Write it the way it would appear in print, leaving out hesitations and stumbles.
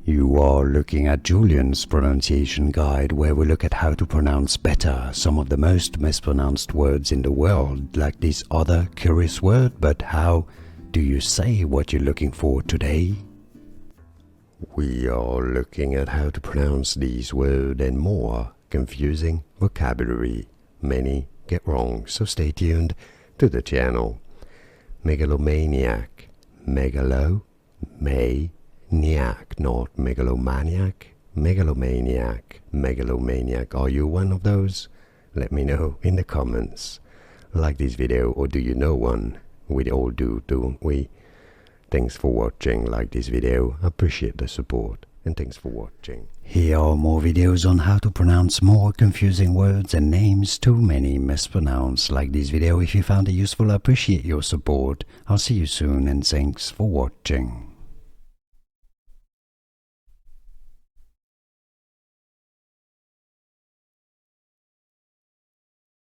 You are looking at Julian's pronunciation guide, where we look at how to pronounce better some of the most mispronounced words in the world, like this other curious word. But how do you say what you're looking for today? We are looking at how to pronounce these words and more confusing vocabulary many get wrong, so stay tuned to the channel. Megalomaniac, megalomaniac, not megalomaniac. Megalomaniac. Are you one of those? Let me know in the comments. Like this video, or do you know one? We all do, don't we? Thanks for watching. Like this video, appreciate the support, and thanks for watching. Here are more videos on how to pronounce more confusing words and names too many mispronounced. Like this video if you found it useful. I appreciate your support. I'll see you soon, and thanks for watching.